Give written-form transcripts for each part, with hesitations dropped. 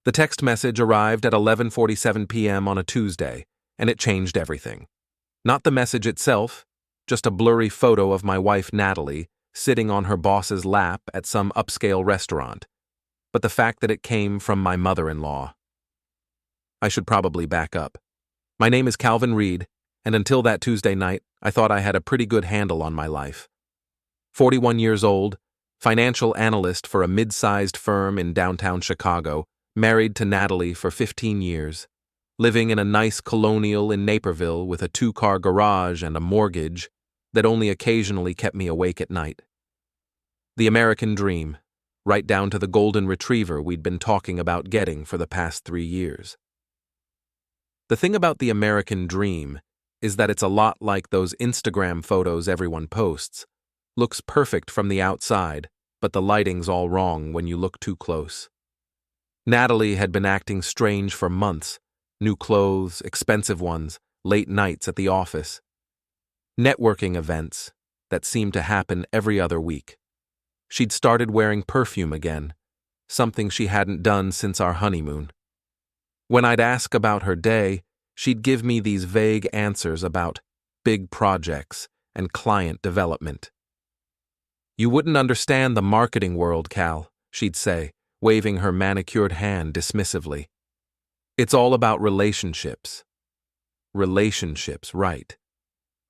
The text message arrived at 11:47 p.m. on a Tuesday, and it changed everything. Not the message itself, just a blurry photo of my wife Natalie sitting on her boss's lap at some upscale restaurant, but the fact that it came from my mother-in-law. I should probably back up. My name is Calvin Reed, and until that Tuesday night, I thought I had a pretty good handle on my life. 41 years old, financial analyst for a mid-sized firm in downtown Chicago, married to Natalie for 15 years, living in a nice colonial in Naperville with a 2-car garage and a mortgage that only occasionally kept me awake at night. The American dream, right down to the golden retriever we'd been talking about getting for the past 3 years. The thing about the American dream is that it's a lot like those Instagram photos everyone posts. Looks perfect from the outside, but the lighting's all wrong when you look too close. Natalie had been acting strange for months. New clothes, expensive ones, late nights at the office. Networking events that seemed to happen every other week. She'd started wearing perfume again, something she hadn't done since our honeymoon. When I'd ask about her day, she'd give me these vague answers about big projects and client development. "You wouldn't understand the marketing world, Cal," she'd say, waving her manicured hand dismissively. "It's all about relationships." Relationships, right.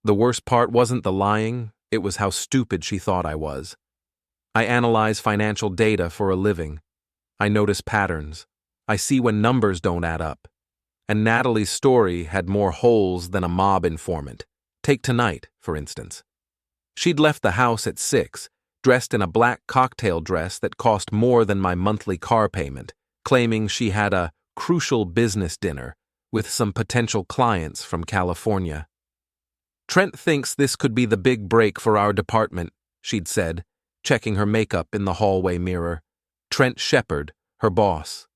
The worst part wasn't the lying, it was how stupid she thought I was. I analyze financial data for a living. I notice patterns. I see when numbers don't add up. And Natalie's story had more holes than a mob informant. Take tonight, for instance. She'd left the house at 6, dressed in a black cocktail dress that cost more than my monthly car payment, claiming she had a crucial business dinner with some potential clients from California. "Trent thinks this could be the big break for our department," she'd said, checking her makeup in the hallway mirror. Trent Shepard, her boss.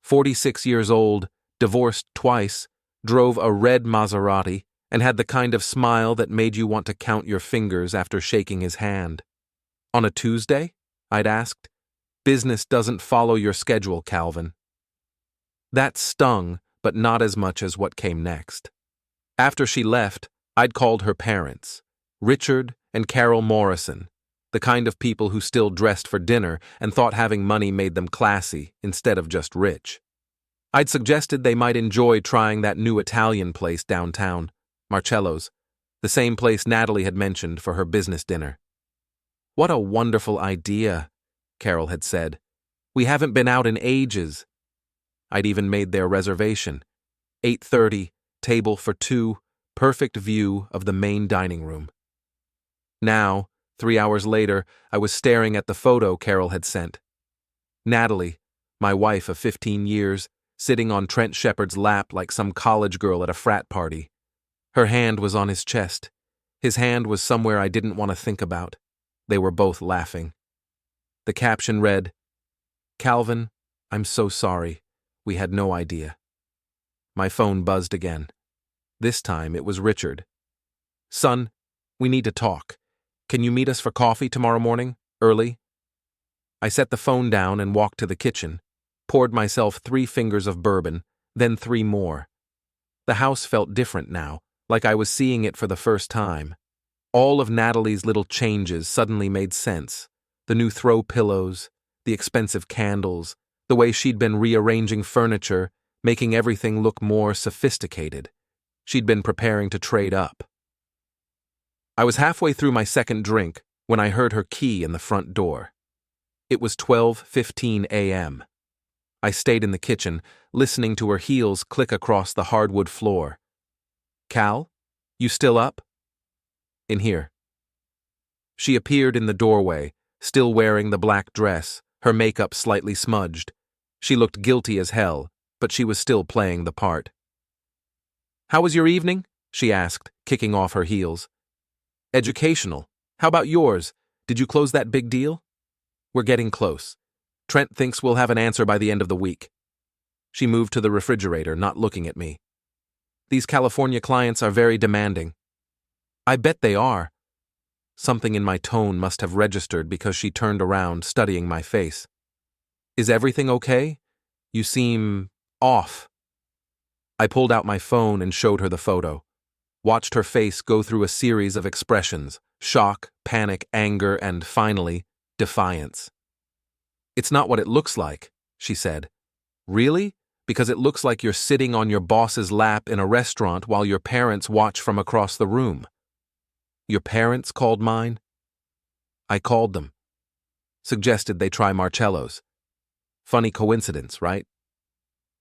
46 years old, divorced twice, drove a red Maserati, and had the kind of smile that made you want to count your fingers after shaking his hand. "On a Tuesday?" I'd asked. "Business doesn't follow your schedule, Calvin." That stung, but not as much as what came next. After she left, I'd called her parents, Richard and Carol Morrison, the kind of people who still dressed for dinner and thought having money made them classy instead of just rich. I'd suggested they might enjoy trying that new Italian place downtown, Marcello's, the same place Natalie had mentioned for her business dinner. "What a wonderful idea," Carol had said. "We haven't been out in ages." I'd even made their reservation. 8:30, table for 2, perfect view of the main dining room. Now, 3 hours later, I was staring at the photo Carol had sent. Natalie, my wife of 15 years, sitting on Trent Shepard's lap like some college girl at a frat party. Her hand was on his chest. His hand was somewhere I didn't want to think about. They were both laughing. The caption read, "Calvin, I'm so sorry. We had no idea." My phone buzzed again. This time it was Richard. "Son, we need to talk. Can you meet us for coffee tomorrow morning, early?" I set the phone down and walked to the kitchen, poured myself 3 fingers of bourbon, then 3 more. The house felt different now, like I was seeing it for the first time. All of Natalie's little changes suddenly made sense. The new throw pillows, the expensive candles, the way she'd been rearranging furniture, making everything look more sophisticated. She'd been preparing to trade up. I was halfway through my second drink when I heard her key in the front door. It was 12:15 a.m. I stayed in the kitchen, listening to her heels click across the hardwood floor. "Cal, you still up?" "In here." She appeared in the doorway, still wearing the black dress, her makeup slightly smudged. She looked guilty as hell, but she was still playing the part. "How was your evening?" she asked, kicking off her heels. "Educational. How about yours? Did you close that big deal?" "We're getting close. Trent thinks we'll have an answer by the end of the week." She moved to the refrigerator, not looking at me. "These California clients are very demanding." "I bet they are." Something in my tone must have registered because she turned around, studying my face. "Is everything okay? You seem off. I pulled out my phone and showed her the photo. Watched her face go through a series of expressions: shock, panic, anger, and finally, defiance. "It's not what it looks like," she said. "Really? Because it looks like you're sitting on your boss's lap in a restaurant while your parents watch from across the room." "Your parents called mine?" "I called them. Suggested they try Marcello's. Funny coincidence, right?"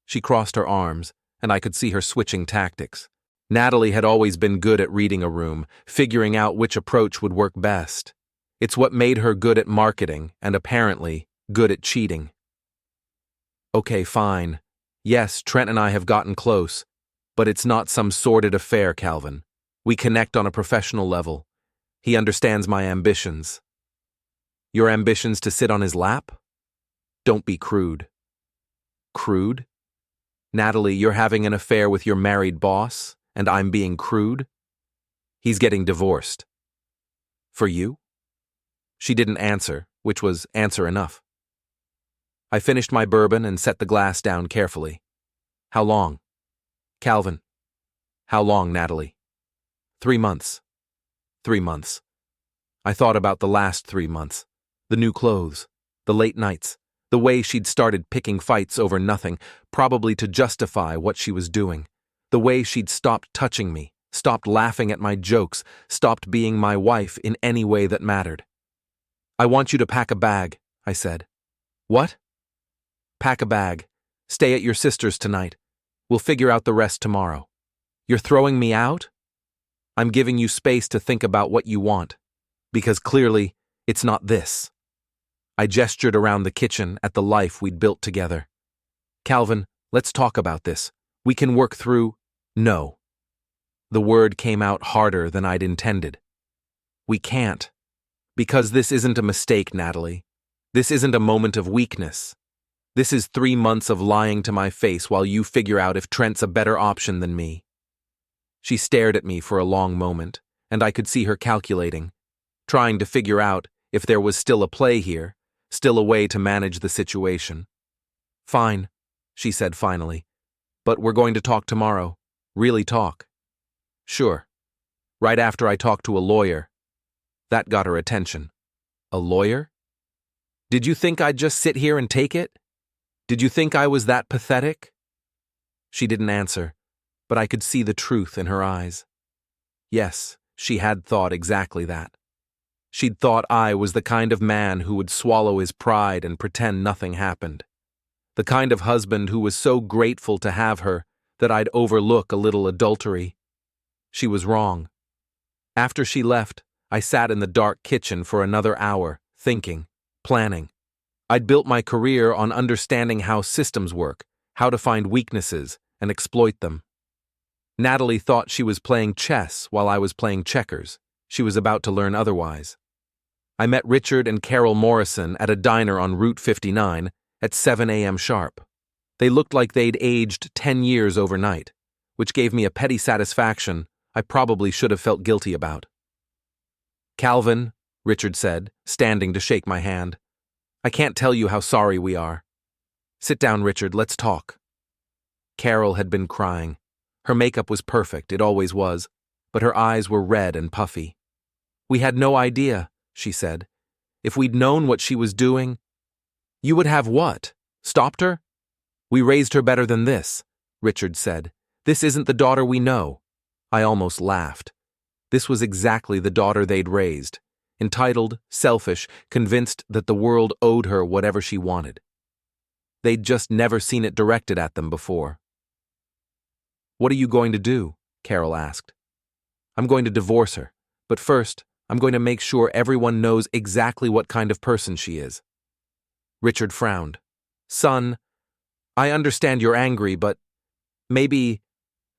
She crossed her arms, and I could see her switching tactics. Natalie had always been good at reading a room, figuring out which approach would work best. It's what made her good at marketing and, apparently, good at cheating. "Okay, fine. Yes, Trent and I have gotten close, but it's not some sordid affair, Calvin. We connect on a professional level. He understands my ambitions." "Your ambitions to sit on his lap? Don't be crude." "Crude? Natalie, you're having an affair with your married boss, and I'm being crude? He's getting divorced." "For you?" She didn't answer, which was answer enough. I finished my bourbon and set the glass down carefully. "How long?" "Calvin." "How long, Natalie?" 3 months. 3 months. I thought about the last 3 months. The new clothes. The late nights. The way she'd started picking fights over nothing, probably to justify what she was doing. The way she'd stopped touching me, stopped laughing at my jokes, stopped being my wife in any way that mattered. "I want you to pack a bag," I said. "What?" "Pack a bag. Stay at your sister's tonight. We'll figure out the rest tomorrow." "You're throwing me out?" "I'm giving you space to think about what you want. Because clearly, it's not this." I gestured around the kitchen at the life we'd built together. "Calvin, let's talk about this. We can work through—" "No." The word came out harder than I'd intended. "We can't. Because this isn't a mistake, Natalie. This isn't a moment of weakness. This is 3 months of lying to my face while you figure out if Trent's a better option than me." She stared at me for a long moment, and I could see her calculating, trying to figure out if there was still a play here, still a way to manage the situation. "Fine," she said finally. "But we're going to talk tomorrow. Really talk." "Sure. Right after I talk to a lawyer." That got her attention. "A lawyer? Did you think I'd just sit here and take it? Did you think I was that pathetic?" She didn't answer, but I could see the truth in her eyes. Yes, she had thought exactly that. She'd thought I was the kind of man who would swallow his pride and pretend nothing happened. The kind of husband who was so grateful to have her that I'd overlook a little adultery. She was wrong. After she left, I sat in the dark kitchen for another hour, thinking, planning. I'd built my career on understanding how systems work, how to find weaknesses and exploit them. Natalie thought she was playing chess while I was playing checkers. She was about to learn otherwise. I met Richard and Carol Morrison at a diner on Route 59 at 7 a.m. sharp. They looked like they'd aged 10 years overnight, which gave me a petty satisfaction I probably should have felt guilty about. "Calvin," Richard said, standing to shake my hand, "I can't tell you how sorry we are." "Sit down, Richard, let's talk." Carol had been crying. Her makeup was perfect, it always was, but her eyes were red and puffy. "We had no idea," she said. "If we'd known what she was doing—" "You would have what? Stopped her?" "We raised her better than this," Richard said. "This isn't the daughter we know." I almost laughed. This was exactly the daughter they'd raised. Entitled, selfish, convinced that the world owed her whatever she wanted. They'd just never seen it directed at them before. "What are you going to do?" Carol asked. "I'm going to divorce her, but first, I'm going to make sure everyone knows exactly what kind of person she is." Richard frowned. "Son, I understand you're angry, but maybe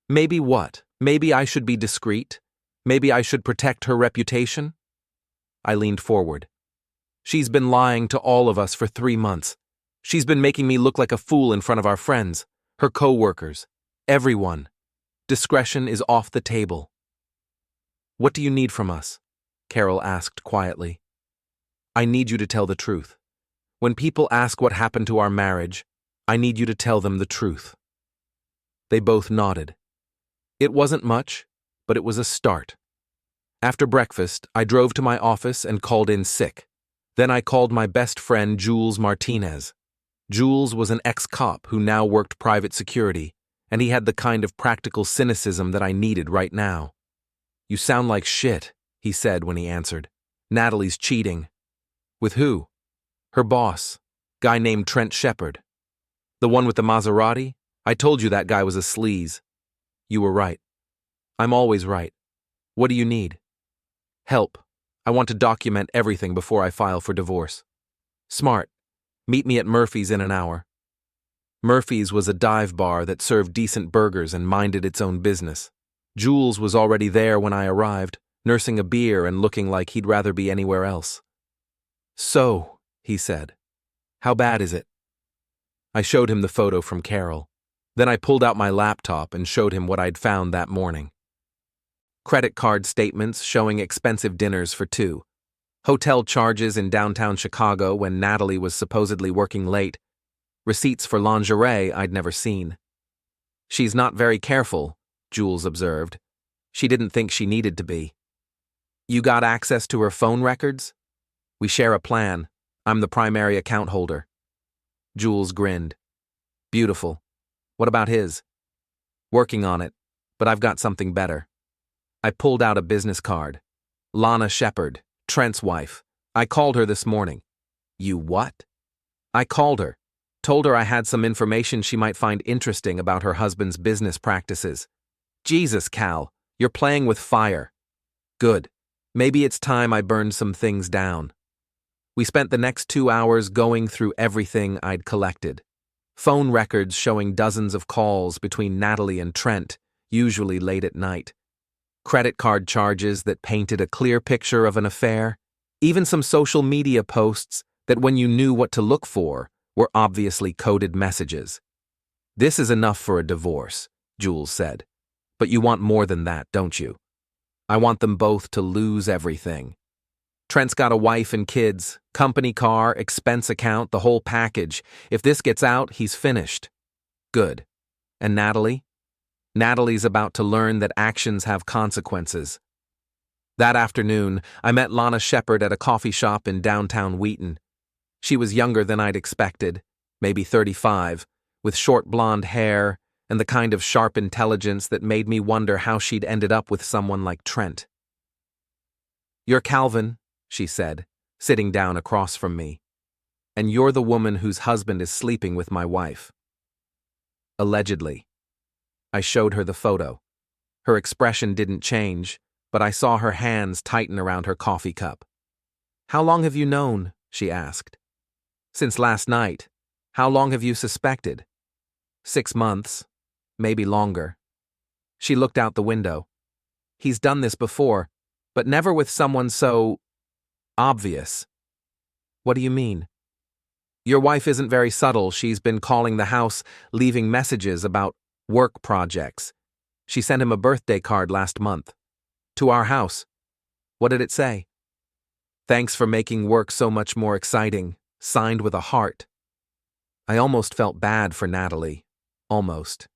what? Maybe I should be discreet? Maybe I should protect her reputation?" I leaned forward. "She's been lying to all of us for 3 months. She's been making me look like a fool in front of our friends, her co-workers, everyone. Discretion is off the table." "What do you need from us?" Carol asked quietly. "I need you to tell the truth. When people ask what happened to our marriage, I need you to tell them the truth." They both nodded. It wasn't much, but it was a start. After breakfast, I drove to my office and called in sick. Then I called my best friend Jules Martinez. Jules was an ex-cop who now worked private security, and he had the kind of practical cynicism that I needed right now. "You sound like shit," he said when he answered. "Natalie's cheating." "With who?" "Her boss, guy named Trent Shepard." "The one with the Maserati? I told you that guy was a sleaze." "You were right." "I'm always right. What do you need?" "Help. I want to document everything before I file for divorce." "Smart. Meet me at Murphy's in an hour." Murphy's was a dive bar that served decent burgers and minded its own business. Jules was already there when I arrived, nursing a beer and looking like he'd rather be anywhere else. "So," he said, "how bad is it?" I showed him the photo from Carol. Then I pulled out my laptop and showed him what I'd found that morning. Credit card statements showing expensive dinners for two. Hotel charges in downtown Chicago when Natalie was supposedly working late. Receipts for lingerie I'd never seen. "She's not very careful," Jules observed. "She didn't think she needed to be." "You got access to her phone records?" "We share a plan. I'm the primary account holder." Jules grinned. "Beautiful. What about his?" "Working on it, but I've got something better." I pulled out a business card. "Lana Shepard, Trent's wife. I called her this morning." "You what?" "I called her. Told her I had some information she might find interesting about her husband's business practices." "Jesus, Cal, you're playing with fire." "Good. Maybe it's time I burned some things down." We spent the next 2 hours going through everything I'd collected. Phone records showing dozens of calls between Natalie and Trent, usually late at night. Credit card charges that painted a clear picture of an affair. Even some social media posts that, when you knew what to look for, were obviously coded messages. "This is enough for a divorce," Jules said. "But you want more than that, don't you?" "I want them both to lose everything. Trent's got a wife and kids, company car, expense account, the whole package. If this gets out, he's finished." "Good. And Natalie?" "Natalie's about to learn that actions have consequences." That afternoon, I met Lana Shepard at a coffee shop in downtown Wheaton. She was younger than I'd expected, maybe 35, with short blonde hair and the kind of sharp intelligence that made me wonder how she'd ended up with someone like Trent. "You're Calvin," she said, sitting down across from me. "And you're the woman whose husband is sleeping with my wife." "Allegedly." I showed her the photo. Her expression didn't change, but I saw her hands tighten around her coffee cup. "How long have you known?" she asked. "Since last night. How long have you suspected?" 6 months, maybe longer." She looked out the window. "He's done this before, but never with someone so obvious." "What do you mean?" "Your wife isn't very subtle. She's been calling the house, leaving messages about work projects. She sent him a birthday card last month. To our house." "What did it say?" "Thanks for making work so much more exciting. Signed with a heart." I almost felt bad for Natalie. Almost.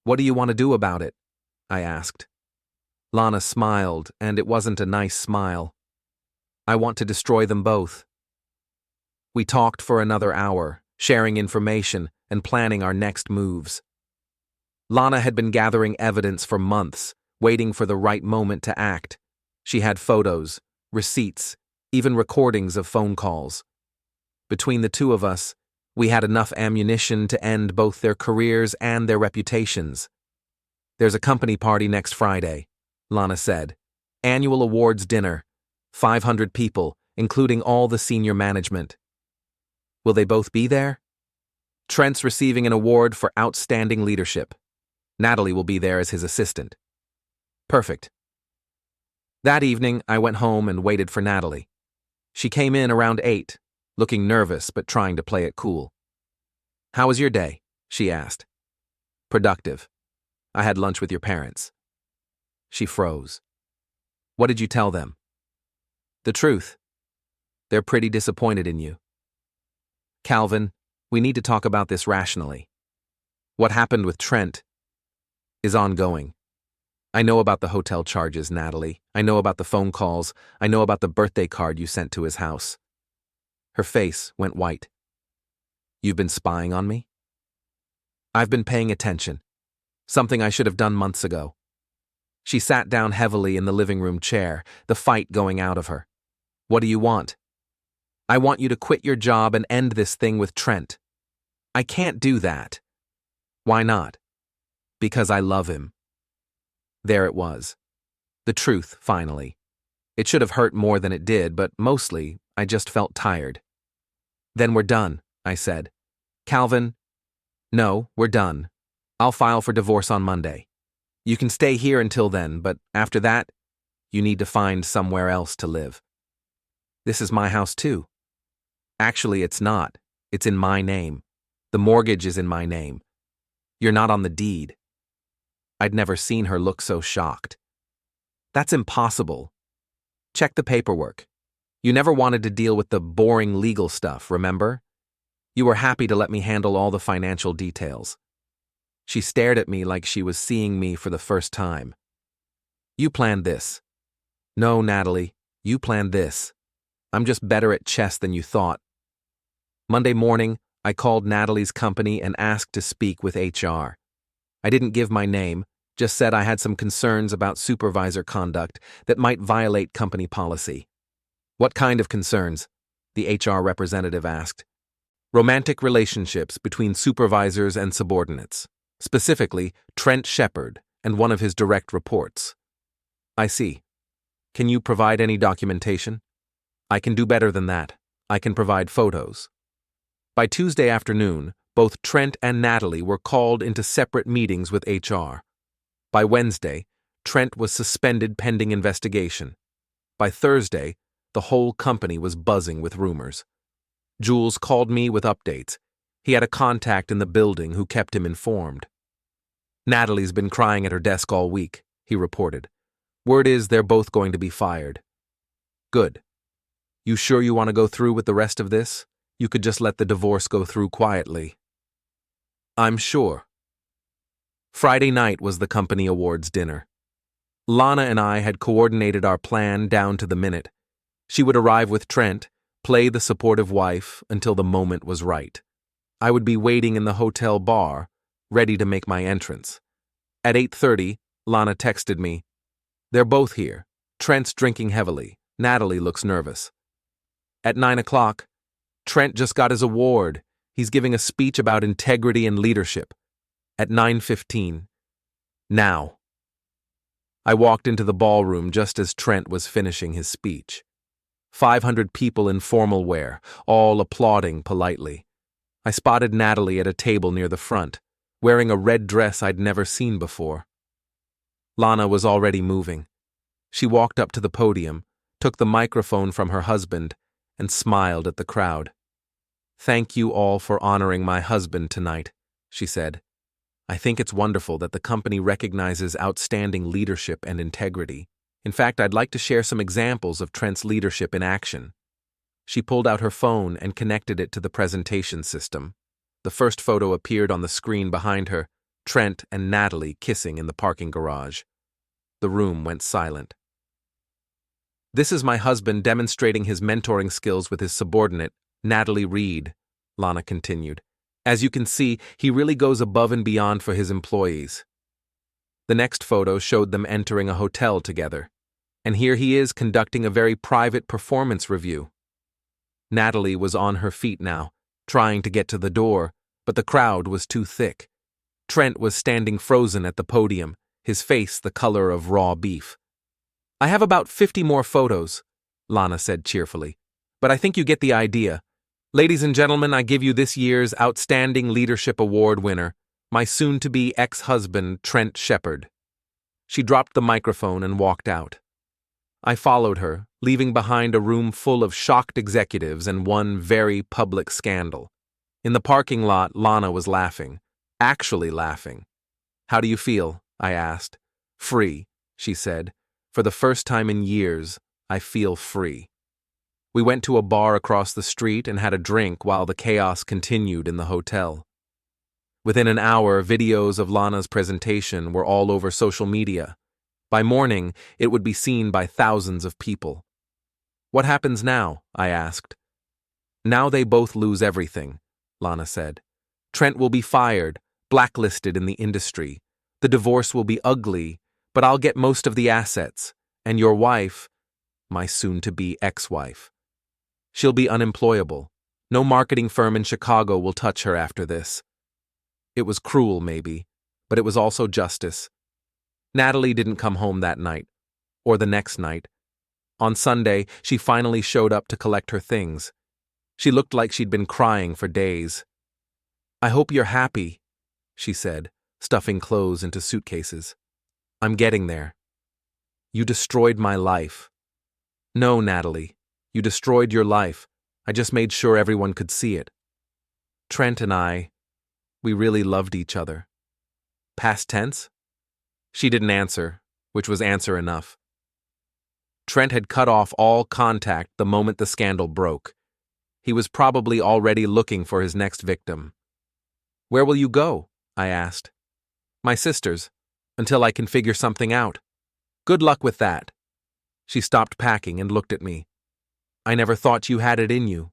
"What do you want to do about it?" I asked. Lana smiled, and it wasn't a nice smile. "I want to destroy them both." We talked for another hour, sharing information and planning our next moves. Lana had been gathering evidence for months, waiting for the right moment to act. She had photos, receipts, even recordings of phone calls. Between the two of us, we had enough ammunition to end both their careers and their reputations. "There's a company party next Friday," Lana said. "Annual awards dinner. 500 people, including all the senior management." "Will they both be there?" "Trent's receiving an award for outstanding leadership. Natalie will be there as his assistant." "Perfect." That evening, I went home and waited for Natalie. She came in around 8, looking nervous but trying to play it cool. "How was your day?" she asked. "Productive. I had lunch with your parents." She froze. "What did you tell them?" "The truth. They're pretty disappointed in you." "Calvin, We need to talk about this rationally. What happened with Trent is ongoing. I know about the hotel charges, Natalie. I know about the phone calls. I know about the birthday card you sent to his house. Her face went white. You've been spying on me? I've been paying attention. Something I should have done months ago. She sat down heavily in the living room chair, the fight going out of her. What do you want? I want you to quit your job and end this thing with Trent. I can't do that. Why not? Because I love him. There it was. The truth, finally. It should have hurt more than it did, but mostly, I just felt tired. Then we're done, I said. Calvin? No, we're done. I'll file for divorce on Monday. You can stay here until then, but after that, you need to find somewhere else to live. This is my house too. Actually, it's not. It's in my name. The mortgage is in my name. You're not on the deed. I'd never seen her look so shocked. That's impossible. Check the paperwork. You never wanted to deal with the boring legal stuff, remember? You were happy to let me handle all the financial details. She stared at me like she was seeing me for the first time. You planned this. No, Natalie, you planned this. I'm just better at chess than you thought. Monday morning, I called Natalie's company and asked to speak with HR. I didn't give my name, just said I had some concerns about supervisor conduct that might violate company policy. What kind of concerns? The HR representative asked. Romantic relationships between supervisors and subordinates, specifically Trent Shepard and one of his direct reports. I see. Can you provide any documentation? I can do better than that. I can provide photos. By Tuesday afternoon, both Trent and Natalie were called into separate meetings with HR. By Wednesday, Trent was suspended pending investigation. By Thursday, the whole company was buzzing with rumors. Jules called me with updates. He had a contact in the building who kept him informed. Natalie's been crying at her desk all week, he reported. Word is they're both going to be fired. Good. You sure you want to go through with the rest of this? You could just let the divorce go through quietly. I'm sure. Friday night was the company awards dinner. Lana and I had coordinated our plan down to the minute. She would arrive with Trent, play the supportive wife until the moment was right. I would be waiting in the hotel bar, ready to make my entrance. At 8:30, Lana texted me. They're both here. Trent's drinking heavily. Natalie looks nervous. At 9 o'clock, Trent just got his award. He's giving a speech about integrity and leadership. At 9:15. Now. I walked into the ballroom just as Trent was finishing his speech. 500 people in formal wear, all applauding politely. I spotted Natalie at a table near the front, wearing a red dress I'd never seen before. Lana was already moving. She walked up to the podium, took the microphone from her husband, and smiled at the crowd. Thank you all for honoring my husband tonight, she said. I think it's wonderful that the company recognizes outstanding leadership and integrity. In fact, I'd like to share some examples of Trent's leadership in action. She pulled out her phone and connected it to the presentation system. The first photo appeared on the screen behind her, Trent and Natalie kissing in the parking garage. The room went silent. This is my husband demonstrating his mentoring skills with his subordinate, Natalie Reed, Lana continued. As you can see, he really goes above and beyond for his employees. The next photo showed them entering a hotel together, and here he is conducting a very private performance review. Natalie was on her feet now, trying to get to the door, but the crowd was too thick. Trent was standing frozen at the podium, his face the color of raw beef. I have about 50 more photos, Lana said cheerfully, but I think you get the idea. Ladies and gentlemen, I give you this year's Outstanding Leadership Award winner, my soon-to-be ex-husband, Trent Shepard. She dropped the microphone and walked out. I followed her, leaving behind a room full of shocked executives and one very public scandal. In the parking lot, Lana was laughing. Actually laughing. How do you feel? I asked. Free, she said. For the first time in years, I feel free. We went to a bar across the street and had a drink while the chaos continued in the hotel. Within an hour, videos of Lana's presentation were all over social media. By morning, it would be seen by thousands of people. "What happens now?" I asked. "Now they both lose everything," Lana said. "Trent will be fired, blacklisted in the industry. The divorce will be ugly, but I'll get most of the assets. And your wife, my soon-to-be ex-wife, she'll be unemployable. No marketing firm in Chicago will touch her after this." It was cruel, maybe, but it was also justice. Natalie didn't come home that night, or the next night. On Sunday, she finally showed up to collect her things. She looked like she'd been crying for days. "I hope you're happy," she said, stuffing clothes into suitcases. "I'm getting there." "You destroyed my life." "No, Natalie, you destroyed your life. I just made sure everyone could see it. Trent and I, we really loved each other." Past tense? She didn't answer, which was answer enough. Trent had cut off all contact the moment the scandal broke. He was probably already looking for his next victim. "Where will you go?" I asked. "My sister's, until I can figure something out." "Good luck with that." She stopped packing and looked at me. "I never thought you had it in you."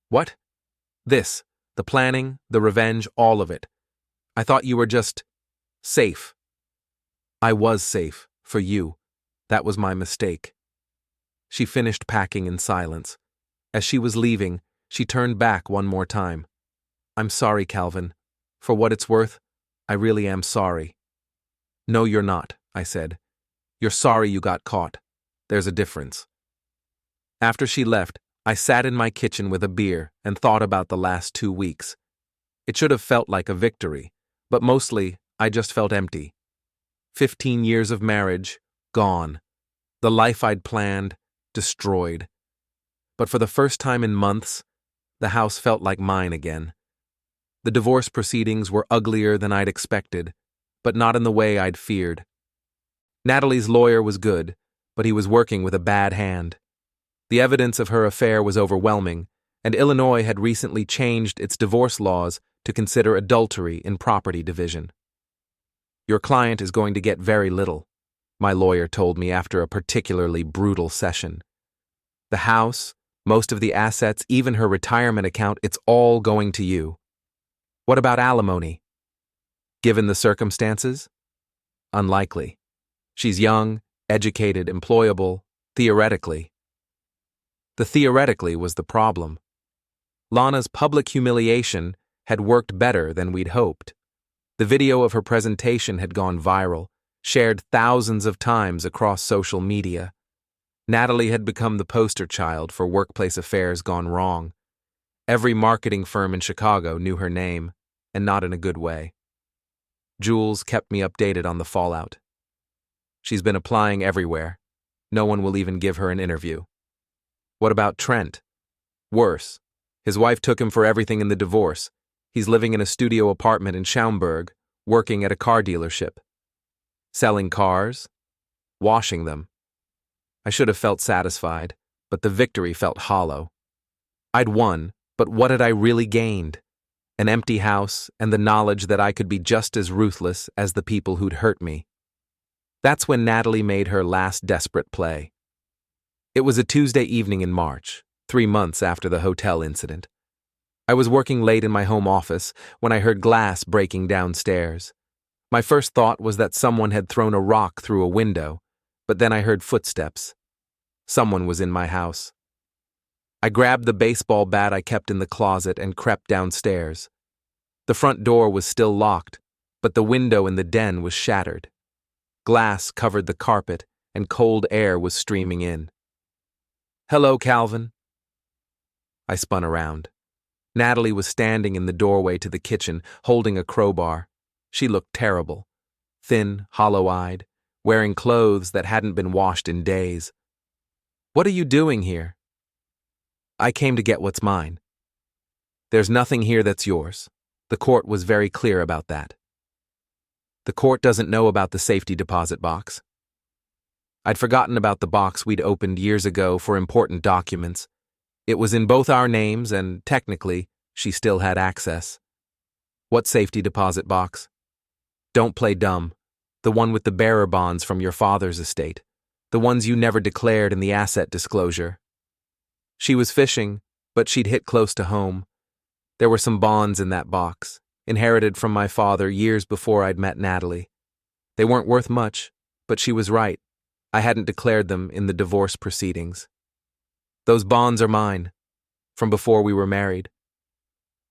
"What?" "This, the planning, the revenge, all of it. I thought you were just safe." "I was safe, for you. That was my mistake." She finished packing in silence. As she was leaving, she turned back one more time. "I'm sorry, Calvin. For what it's worth, I really am sorry." "No, you're not," I said. "You're sorry you got caught. There's a difference." After she left, I sat in my kitchen with a beer and thought about the last 2 weeks. It should have felt like a victory, but mostly I just felt empty. 15 years of marriage, gone. The life I'd planned, destroyed. But for the first time in months, the house felt like mine again. The divorce proceedings were uglier than I'd expected, but not in the way I'd feared. Natalie's lawyer was good, but he was working with a bad hand. The evidence of her affair was overwhelming, and Illinois had recently changed its divorce laws to consider adultery in property division. "Your client is going to get very little," my lawyer told me after a particularly brutal session. "The house, most of the assets, even her retirement account, it's all going to you." "What about alimony?" "Given the circumstances? Unlikely. She's young, educated, employable, theoretically." The theoretically was the problem. Lana's public humiliation had worked better than we'd hoped. The video of her presentation had gone viral, shared thousands of times across social media. Natalie had become the poster child for workplace affairs gone wrong. Every marketing firm in Chicago knew her name, and not in a good way. Jules kept me updated on the fallout. "She's been applying everywhere. No one will even give her an interview." "What about Trent?" "Worse. His wife took him for everything in the divorce. He's living in a studio apartment in Schaumburg, working at a car dealership. Selling cars? Washing them." I should have felt satisfied, but the victory felt hollow. I'd won, but what had I really gained? An empty house and the knowledge that I could be just as ruthless as the people who'd hurt me. That's when Natalie made her last desperate play. It was a Tuesday evening in March, 3 months after the hotel incident. I was working late in my home office when I heard glass breaking downstairs. My first thought was that someone had thrown a rock through a window, but then I heard footsteps. Someone was in my house. I grabbed the baseball bat I kept in the closet and crept downstairs. The front door was still locked, but the window in the den was shattered. Glass covered the carpet, and cold air was streaming in. "Hello, Calvin." I spun around. Natalie was standing in the doorway to the kitchen, holding a crowbar. She looked terrible. Thin, hollow-eyed, wearing clothes that hadn't been washed in days. "What are you doing here?" "I came to get what's mine." "There's nothing here that's yours. The court was very clear about that." "The court doesn't know about the safety deposit box." I'd forgotten about the box we'd opened years ago for important documents. It was in both our names and, technically, she still had access. What safety deposit box? Don't play dumb. The one with the bearer bonds from your father's estate. The ones you never declared in the asset disclosure. She was fishing, but she'd hit close to home. There were some bonds in that box, inherited from my father years before I'd met Natalie. They weren't worth much, but she was right. I hadn't declared them in the divorce proceedings. Those bonds are mine, from before we were married.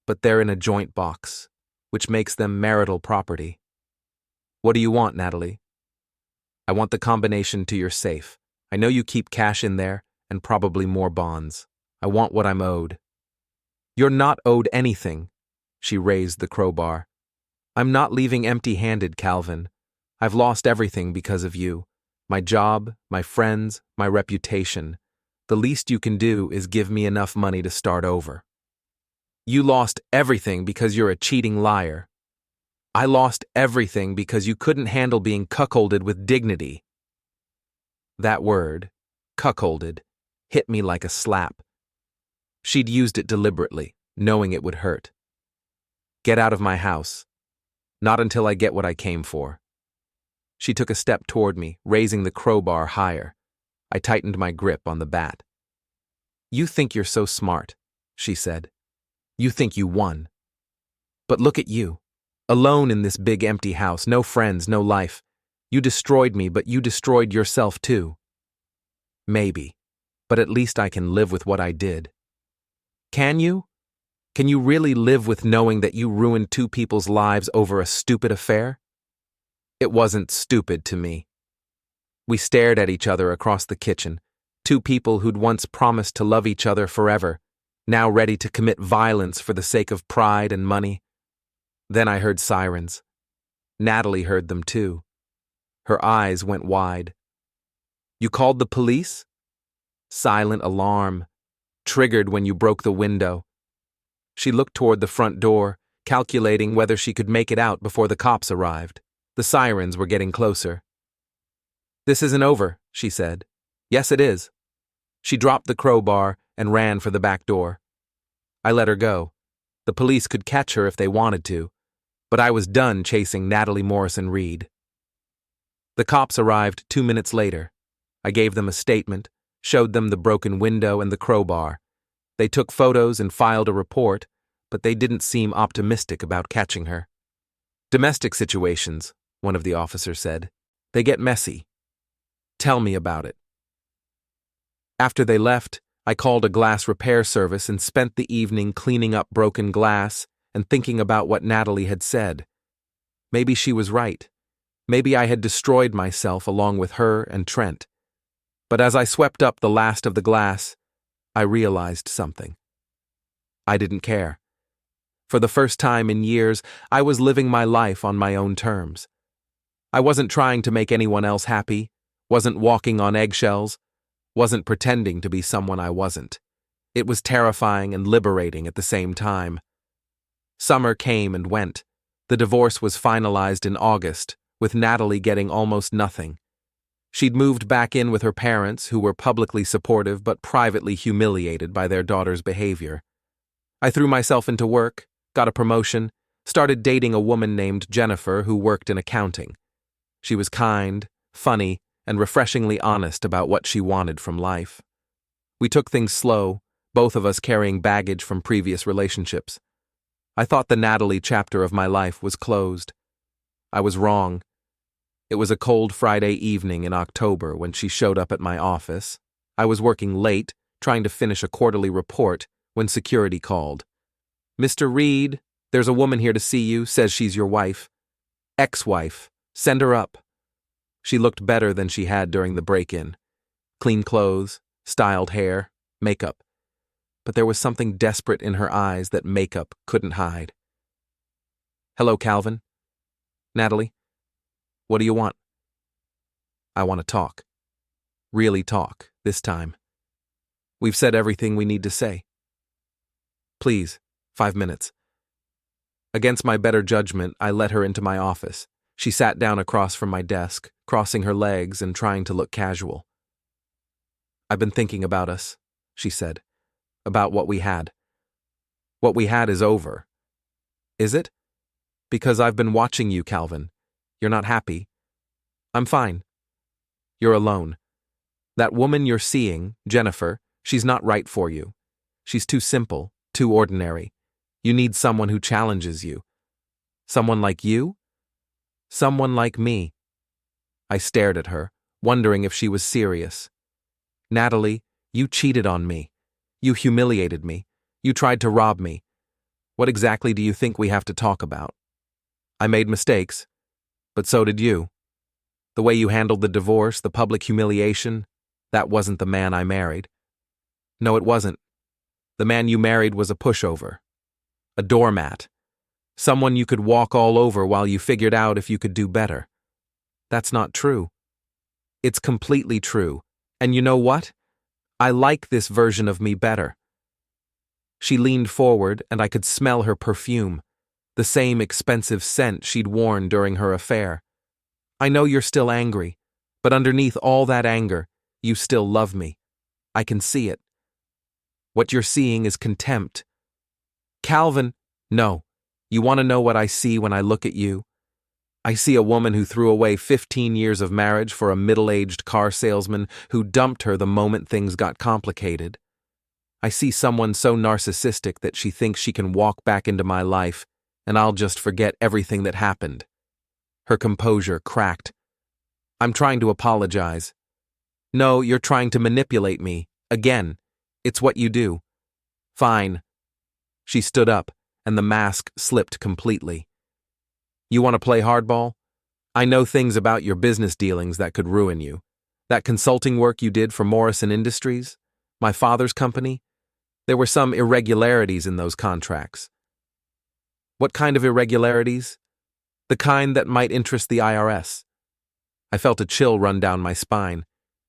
But they're in a joint box, which makes them marital property. What do you want, Natalie? I want the combination to your safe. I know you keep cash in there, and probably more bonds. I want what I'm owed. You're not owed anything, she raised the crowbar. I'm not leaving empty-handed, Calvin. I've lost everything because of you. My job, my friends, my reputation. The least you can do is give me enough money to start over. You lost everything because you're a cheating liar. I lost everything because you couldn't handle being cuckolded with dignity. That word, cuckolded, hit me like a slap. She'd used it deliberately, knowing it would hurt. Get out of my house. Not until I get what I came for. She took a step toward me, raising the crowbar higher. I tightened my grip on the bat. You think you're so smart, she said. You think you won. But look at you. Alone in this big empty house, no friends, no life. You destroyed me, but you destroyed yourself too. Maybe, but at least I can live with what I did. Can you? Can you really live with knowing that you ruined two people's lives over a stupid affair? It wasn't stupid to me. We stared at each other across the kitchen, two people who'd once promised to love each other forever, now ready to commit violence for the sake of pride and money. Then I heard sirens. Natalie heard them too. Her eyes went wide. You called the police? Silent alarm. Triggered when you broke the window. She looked toward the front door, calculating whether she could make it out before the cops arrived. The sirens were getting closer. This isn't over, she said. Yes, it is. She dropped the crowbar and ran for the back door. I let her go. The police could catch her if they wanted to, but I was done chasing Natalie Morrison Reed. The cops arrived 2 minutes later. I gave them a statement, showed them the broken window and the crowbar. They took photos and filed a report, but they didn't seem optimistic about catching her. Domestic situations, one of the officers said. They get messy. Tell me about it. After they left, I called a glass repair service and spent the evening cleaning up broken glass and thinking about what Natalie had said. Maybe she was right. Maybe I had destroyed myself along with her and Trent. But as I swept up the last of the glass, I realized something. I didn't care. For the first time in years, I was living my life on my own terms. I wasn't trying to make anyone else happy, wasn't walking on eggshells, wasn't pretending to be someone I wasn't. It was terrifying and liberating at the same time. Summer came and went. The divorce was finalized in August, with Natalie getting almost nothing. She'd moved back in with her parents, who were publicly supportive but privately humiliated by their daughter's behavior. I threw myself into work, got a promotion, started dating a woman named Jennifer who worked in accounting. She was kind, funny, and refreshingly honest about what she wanted from life. We took things slow, both of us carrying baggage from previous relationships. I thought the Natalie chapter of my life was closed. I was wrong. It was a cold Friday evening in October when she showed up at my office. I was working late, trying to finish a quarterly report, when security called. Mr. Reed, there's a woman here to see you, says she's your wife. Ex-wife. Send her up. She looked better than she had during the break-in. Clean clothes, styled hair, makeup. But there was something desperate in her eyes that makeup couldn't hide. Hello, Calvin. Natalie. What do you want? I want to talk. Really talk, this time. We've said everything we need to say. Please, 5 minutes. Against my better judgment, I let her into my office. She sat down across from my desk, crossing her legs and trying to look casual. I've been thinking about us, she said. about what we had. What we had is over. Is it? Because I've been watching you, Calvin. You're not happy. I'm fine. You're alone. That woman you're seeing, Jennifer, she's not right for you. She's too simple, too ordinary. You need someone who challenges you. Someone like you? Someone like me. I stared at her, wondering if she was serious. Natalie, you cheated on me. You humiliated me. You tried to rob me. What exactly do you think we have to talk about? I made mistakes, but so did you. The way you handled the divorce, the public humiliation, that wasn't the man I married. No, it wasn't. The man you married was a pushover. A doormat. Someone you could walk all over while you figured out if you could do better. That's not true. It's completely true. And you know what? I like this version of me better. She leaned forward and I could smell her perfume, the same expensive scent she'd worn during her affair. I know you're still angry, but underneath all that anger, you still love me. I can see it. What you're seeing is contempt. Calvin, no. You want to know what I see when I look at you? I see a woman who threw away 15 years of marriage for a middle-aged car salesman who dumped her the moment things got complicated. I see someone so narcissistic that she thinks she can walk back into my life and I'll just forget everything that happened. Her composure cracked. I'm trying to apologize. No, you're trying to manipulate me. Again. It's what you do. Fine. She stood up, and the mask slipped completely. You want to play hardball? I know things about your business dealings that could ruin you. That consulting work you did for Morrison Industries, my father's company, there were some irregularities in those contracts. What kind of irregularities? The kind that might interest the IRS. I felt a chill run down my spine.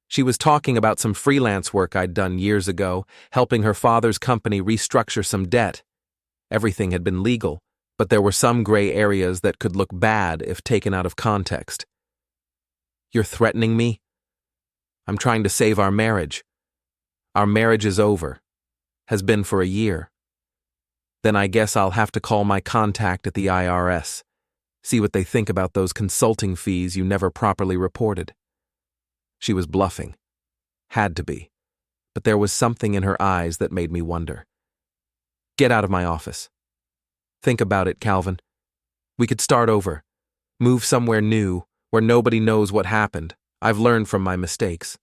She was talking about some freelance work I'd done years ago, helping her father's company restructure some debt. Everything had been legal, but there were some gray areas that could look bad if taken out of context. You're threatening me? I'm trying to save our marriage. Our marriage is over. Has been for a year. Then I guess I'll have to call my contact at the IRS. See what they think about those consulting fees you never properly reported. She was bluffing. Had to be. But there was something in her eyes that made me wonder. Get out of my office. Think about it, Calvin. We could start over. Move somewhere new, where nobody knows what happened. I've learned from my mistakes.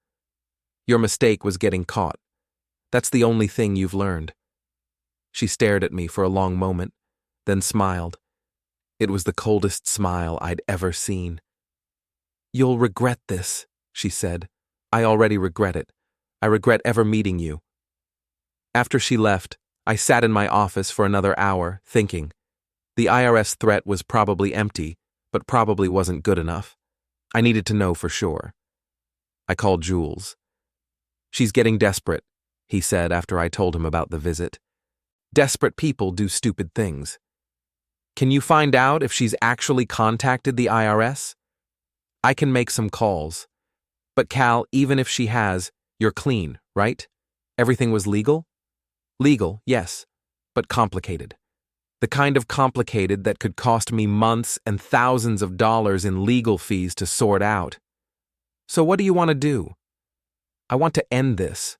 Your mistake was getting caught. That's the only thing you've learned. She stared at me for a long moment, then smiled. It was the coldest smile I'd ever seen. You'll regret this, she said. I already regret it. I regret ever meeting you. After she left, I sat in my office for another hour, thinking. The IRS threat was probably empty, but probably wasn't good enough. I needed to know for sure. I called Jules. She's getting desperate, he said after I told him about the visit. Desperate people do stupid things. Can you find out if she's actually contacted the IRS? I can make some calls. But Cal, even if she has, you're clean, right? Everything was legal? Legal, yes, but complicated. The kind of complicated that could cost me months and thousands of dollars in legal fees to sort out. So what do you want to do? I want to end this.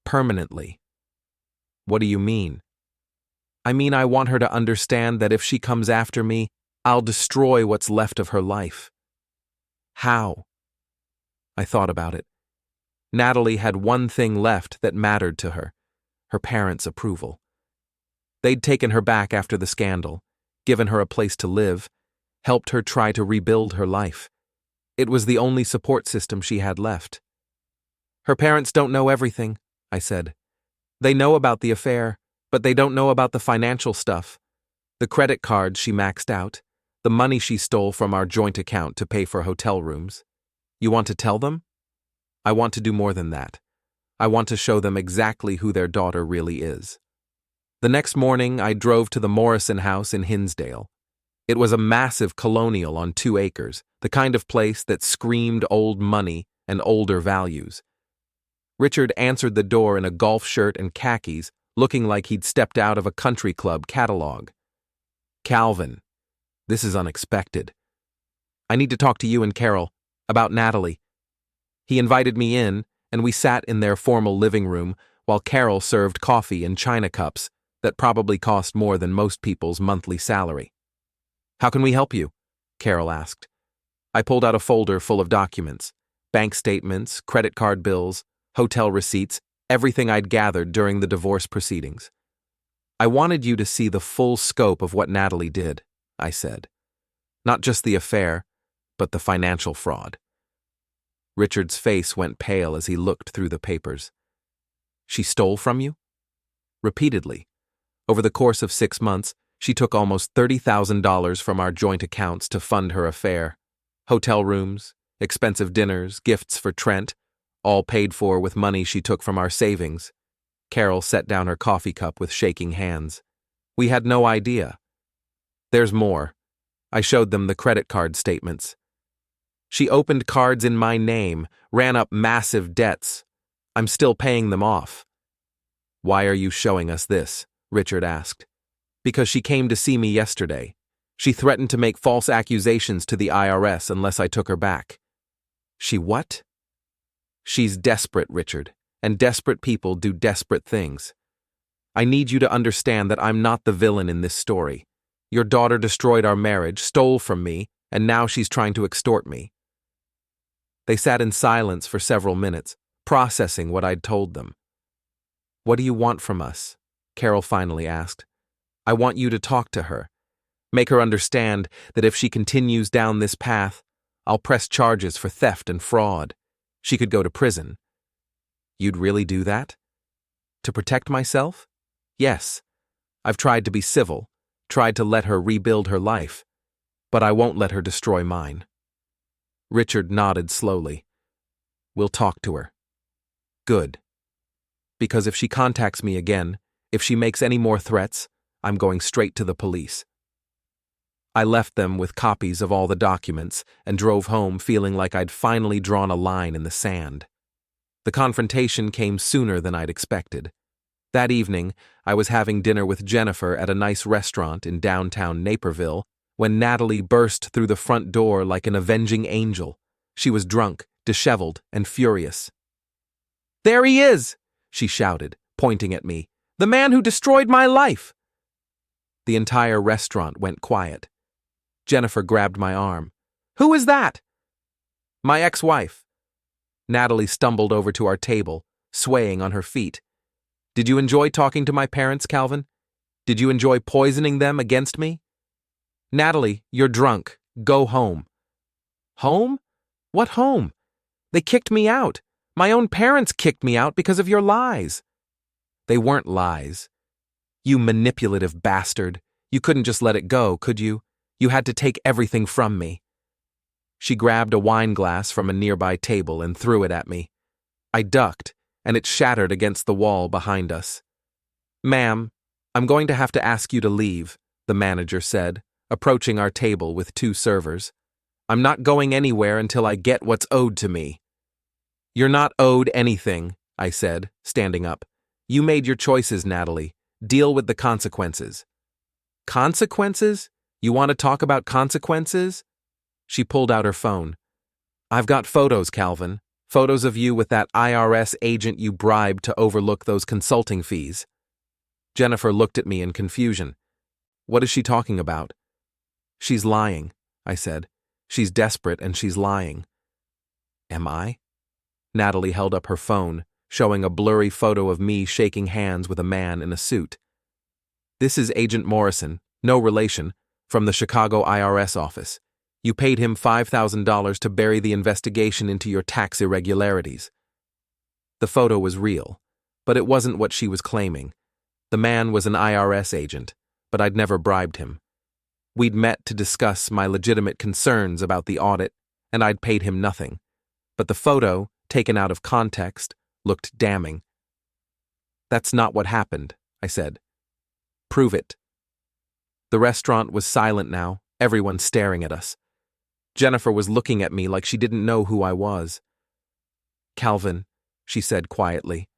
Permanently. What do you mean? I mean, I want her to understand that if she comes after me, I'll destroy what's left of her life. How? I thought about it. Natalie had one thing left that mattered to her, her parents' approval. They'd taken her back after the scandal, given her a place to live, helped her try to rebuild her life. It was the only support system she had left. Her parents don't know everything, I said. They know about the affair, but they don't know about the financial stuff. The credit cards she maxed out, the money she stole from our joint account to pay for hotel rooms. You want to tell them? I want to do more than that. I want to show them exactly who their daughter really is. The next morning, I drove to the Morrison house in Hinsdale. It was a massive colonial on 2 acres, the kind of place that screamed old money and older values. Richard answered the door in a golf shirt and khakis, looking like he'd stepped out of a country club catalog. "Calvin, this is unexpected. I need to talk to you and Carol about Natalie." He invited me in, and we sat in their formal living room while Carol served coffee in china cups that probably cost more than most people's monthly salary. "How can we help you?" Carol asked. I pulled out a folder full of documents, bank statements, credit card bills, hotel receipts, everything I'd gathered during the divorce proceedings. "I wanted you to see the full scope of what Natalie did," I said. "Not just the affair, but the financial fraud." Richard's face went pale as he looked through the papers. "She stole from you?" "Repeatedly. Over the course of 6 months, she took almost $30,000 from our joint accounts to fund her affair. Hotel rooms, expensive dinners, gifts for Trent, all paid for with money she took from our savings." Carol set down her coffee cup with shaking hands. "We had no idea." "There's more." I showed them the credit card statements. "She opened cards in my name, ran up massive debts. I'm still paying them off." "Why are you showing us this?" Richard asked. "Because she came to see me yesterday. She threatened to make false accusations to the IRS unless I took her back." "She what?" "She's desperate, Richard, and desperate people do desperate things. I need you to understand that I'm not the villain in this story. Your daughter destroyed our marriage, stole from me, and now she's trying to extort me." They sat in silence for several minutes, processing what I'd told them. "What do you want from us?" Carol finally asked. "I want you to talk to her. Make her understand that if she continues down this path, I'll press charges for theft and fraud. She could go to prison." "You'd really do that?" "To protect myself? Yes. I've tried to be civil, tried to let her rebuild her life, but I won't let her destroy mine." Richard nodded slowly. "We'll talk to her." "Good. Because if she contacts me again, if she makes any more threats, I'm going straight to the police." I left them with copies of all the documents and drove home feeling like I'd finally drawn a line in the sand. The confrontation came sooner than I'd expected. That evening, I was having dinner with Jennifer at a nice restaurant in downtown Naperville when Natalie burst through the front door like an avenging angel. She was drunk, disheveled, and furious. "There he is!" she shouted, pointing at me. "The man who destroyed my life!" The entire restaurant went quiet. Jennifer grabbed my arm. "Who is that?" "My ex-wife." Natalie stumbled over to our table, swaying on her feet. "Did you enjoy talking to my parents, Calvin? Did you enjoy poisoning them against me?" "Natalie, you're drunk. Go home." "Home? What home? They kicked me out. My own parents kicked me out because of your lies." "They weren't lies. You manipulative bastard. You couldn't just let it go, could you? You had to take everything from me." She grabbed a wine glass from a nearby table and threw it at me. I ducked, and it shattered against the wall behind us. "Ma'am, I'm going to have to ask you to leave," the manager said, approaching our table with 2 servers. "I'm not going anywhere until I get what's owed to me." "You're not owed anything," I said, standing up. "You made your choices, Natalie. Deal with the consequences." "Consequences? You want to talk about consequences?" She pulled out her phone. "I've got photos, Calvin. Photos of you with that IRS agent you bribed to overlook those consulting fees." Jennifer looked at me in confusion. "What is she talking about?" "She's lying," I said. "She's desperate and she's lying." "Am I?" Natalie held up her phone, showing a blurry photo of me shaking hands with a man in a suit. "This is Agent Morrison, no relation, from the Chicago IRS office. You paid him $5,000 to bury the investigation into your tax irregularities." The photo was real, but it wasn't what she was claiming. The man was an IRS agent, but I'd never bribed him. We'd met to discuss my legitimate concerns about the audit, and I'd paid him nothing. But the photo, taken out of context, looked damning. "That's not what happened," I said. "Prove it." The restaurant was silent now, everyone staring at us. Jennifer was looking at me like she didn't know who I was. "Calvin," she said quietly,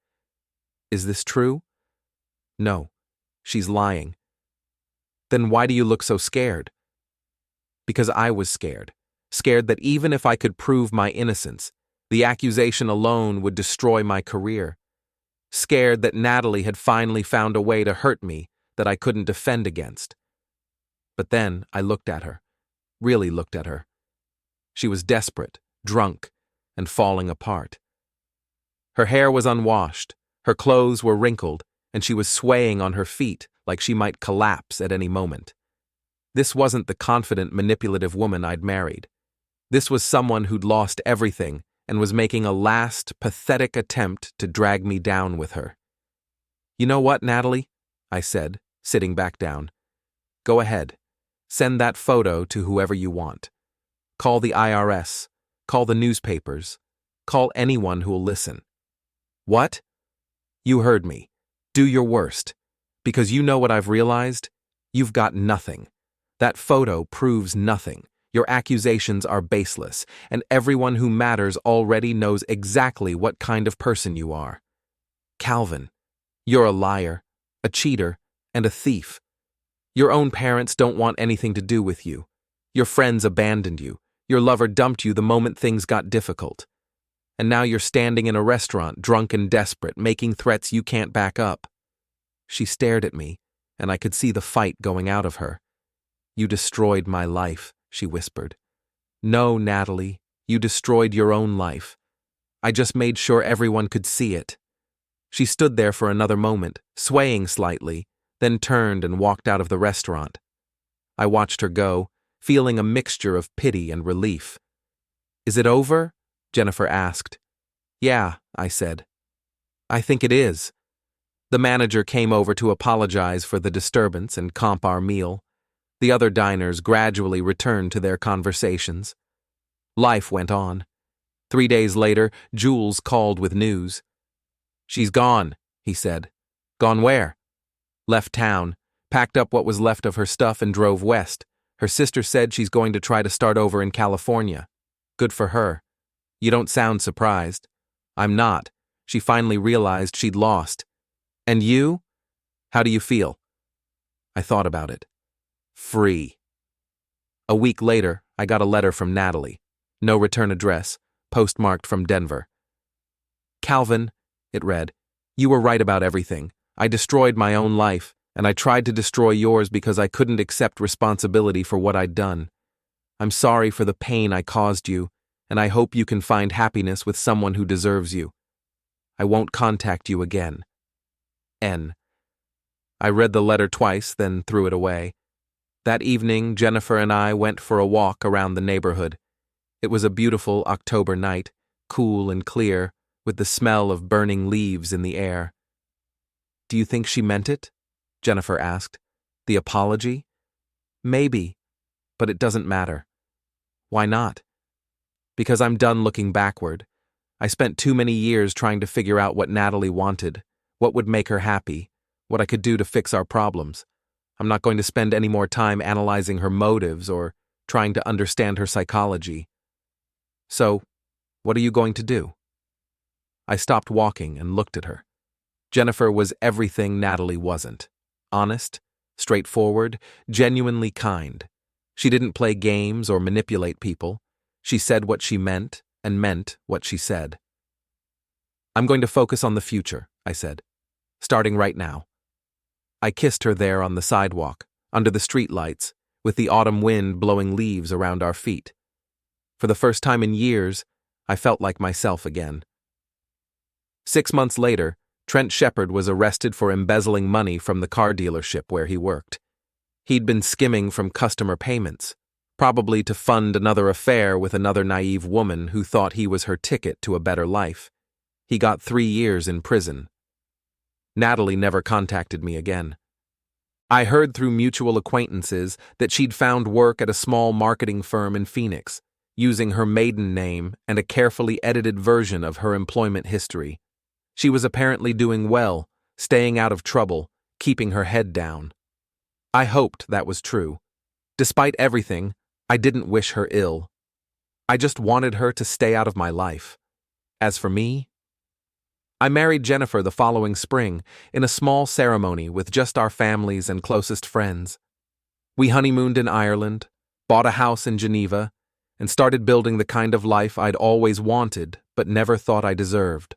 "is this true?" No, she's lying. Then why do you look so scared? Because I was scared. Scared that even if I could prove my innocence, the accusation alone would destroy my career. Scared that Natalie had finally found a way to hurt me that I couldn't defend against. But then I looked at her, really looked at her. She was desperate, drunk, and falling apart. Her hair was unwashed, her clothes were wrinkled, and she was swaying on her feet like she might collapse at any moment. This wasn't the confident, manipulative woman I'd married. This was someone who'd lost everything and was making a last, pathetic attempt to drag me down with her. "You know what, Natalie?" I said, sitting back down. "Go ahead. Send that photo to whoever you want. Call the IRS. Call the newspapers. Call anyone who'll listen." "What?" "You heard me. Do your worst. Because you know what I've realized? You've got nothing. That photo proves nothing. Your accusations are baseless, and everyone who matters already knows exactly what kind of person you are. Calvin, you're a liar, a cheater, and a thief. Your own parents don't want anything to do with you. Your friends abandoned you. Your lover dumped you the moment things got difficult. And now you're standing in a restaurant, drunk and desperate, making threats you can't back up." She stared at me, and I could see the fight going out of her. "You destroyed my life," she whispered. "No, Natalie, you destroyed your own life. I just made sure everyone could see it." She stood there for another moment, swaying slightly, then turned and walked out of the restaurant. I watched her go, feeling a mixture of pity and relief. "Is it over?" Jennifer asked. "Yeah," I said. "I think it is." The manager came over to apologize for the disturbance and comp our meal. The other diners gradually returned to their conversations. Life went on. 3 days later, Jules called with news. "She's gone," he said. "Gone where?" "Left town, packed up what was left of her stuff and drove west. Her sister said she's going to try to start over in California. Good for her. You don't sound surprised." "I'm not. She finally realized she'd lost." "And you? How do you feel?" I thought about it. Free. A week later, I got a letter from Natalie. No return address, postmarked from Denver. "Calvin," it read, "you were right about everything. I destroyed my own life, and I tried to destroy yours because I couldn't accept responsibility for what I'd done. I'm sorry for the pain I caused you, and I hope you can find happiness with someone who deserves you. I won't contact you again. N." I read the letter twice, then threw it away. That evening, Jennifer and I went for a walk around the neighborhood. It was a beautiful October night, cool and clear, with the smell of burning leaves in the air. "Do you think she meant it?" Jennifer asked. "The apology?" "Maybe, but it doesn't matter." "Why not?" "Because I'm done looking backward. I spent too many years trying to figure out what Natalie wanted, what would make her happy, what I could do to fix our problems. I'm not going to spend any more time analyzing her motives or trying to understand her psychology. So, what are you going to do?" I stopped walking and looked at her. Jennifer was everything Natalie wasn't. Honest, straightforward, genuinely kind. She didn't play games or manipulate people. She said what she meant and meant what she said. "I'm going to focus on the future," I said, "starting right now." I kissed her there on the sidewalk, under the streetlights, with the autumn wind blowing leaves around our feet. For the first time in years, I felt like myself again. 6 months later, Trent Shepard was arrested for embezzling money from the car dealership where he worked. He'd been skimming from customer payments, probably to fund another affair with another naive woman who thought he was her ticket to a better life. He got 3 years in prison. Natalie never contacted me again. I heard through mutual acquaintances that she'd found work at a small marketing firm in Phoenix, using her maiden name and a carefully edited version of her employment history. She was apparently doing well, staying out of trouble, keeping her head down. I hoped that was true. Despite everything, I didn't wish her ill. I just wanted her to stay out of my life. As for me, I married Jennifer the following spring in a small ceremony with just our families and closest friends. We honeymooned in Ireland, bought a house in Geneva, and started building the kind of life I'd always wanted but never thought I deserved.